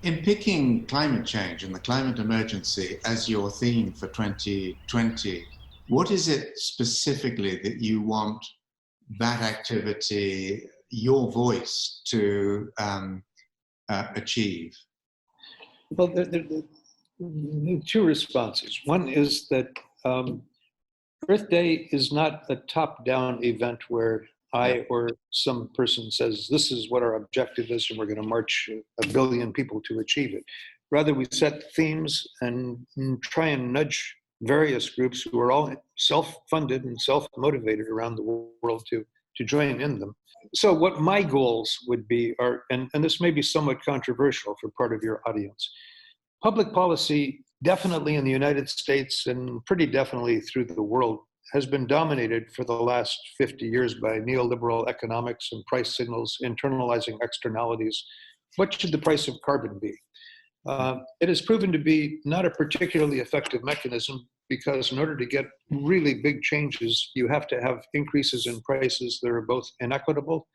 In picking climate change and the climate emergency as your theme for 2020, what is it specifically that you want that activity, your voice, to achieve? Well, there are two responses. One is that Earth Day is not a top-down event where I or some person says, this is what our objective is, and we're going to march 1 billion people to achieve it. Rather, we set themes and try and nudge various groups who are all self-funded and self-motivated around the world to join in them. So what my goals would be are, and this may be somewhat controversial for part of your audience, public policy, definitely in the United States and pretty definitely through the world, has been dominated for the last 50 years by neoliberal economics and price signals, internalizing externalities. What should the price of carbon be? It has proven to be not a particularly effective mechanism because in order to get really big changes, you have to have increases in prices that are both inequitable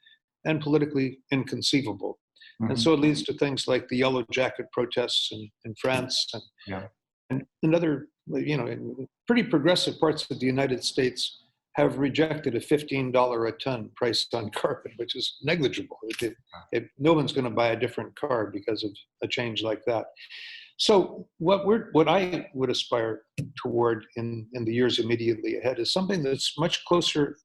and politically inconceivable. Mm-hmm. And so it leads to things like the Yellow Jacket protests in France and other, pretty progressive parts of the United States have rejected a $15 a ton price on carbon, which is negligible. No one's going to buy a different car because of a change like that. So what I would aspire toward in the years immediately ahead is something that's much closer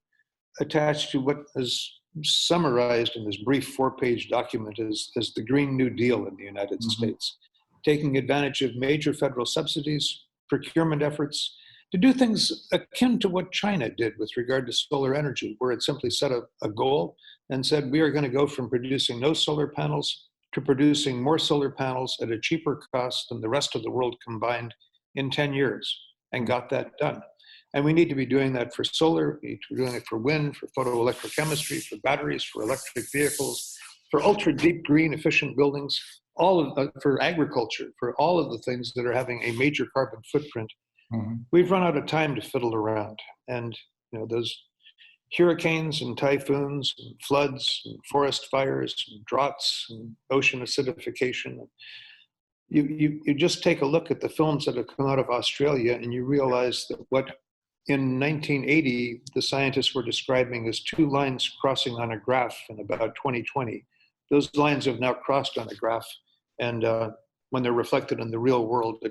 attached to what is summarized in this brief 4-page document as the Green New Deal in the United States, taking advantage of major federal subsidies, procurement efforts, to do things akin to what China did with regard to solar energy, where it simply set a goal and said, we are going to go from producing no solar panels to producing more solar panels at a cheaper cost than the rest of the world combined in 10 years, and got that done. And we need to be doing that for solar, we need to be doing it for wind, for photoelectrochemistry, for batteries, for electric vehicles, for ultra deep green efficient buildings, for agriculture, for all of the things that are having a major carbon footprint. We've run out of time to fiddle around. And those hurricanes and typhoons and floods and forest fires and droughts and ocean acidification. You just take a look at the films that have come out of Australia and you realize that what in 1980 the scientists were describing as 2 lines crossing on a graph in about 2020. Those lines have now crossed on a graph, and when they're reflected in the real world,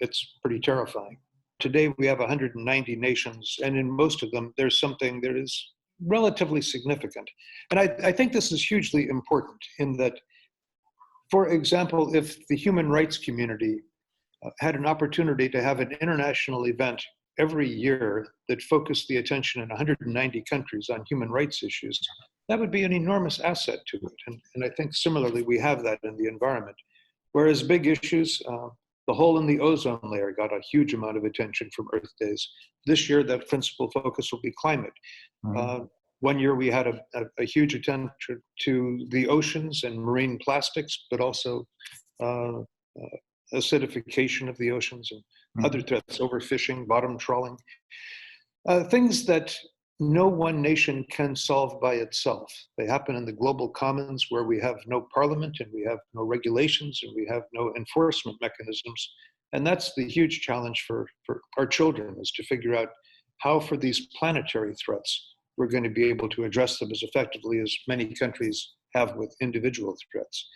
it's pretty terrifying. Today we have 190 nations, and in most of them there's something that is relatively significant. And I think this is hugely important in that, for example, if the human rights community had an opportunity to have an international event every year that focused the attention in 190 countries on human rights issues, that would be an enormous asset to it. And I think similarly we have that in the environment. Whereas big issues, the hole in the ozone layer got a huge amount of attention from Earth Days. This year, that principal focus will be climate. One year we had a huge attention to the oceans and marine plastics, but also acidification of the oceans and other threats, overfishing, bottom trawling. Things that no one nation can solve by itself. They happen in the global commons where we have no parliament and we have no regulations and we have no enforcement mechanisms. And that's the huge challenge for our children, is to figure out how, for these planetary threats, we're going to be able to address them as effectively as many countries have with individual threats.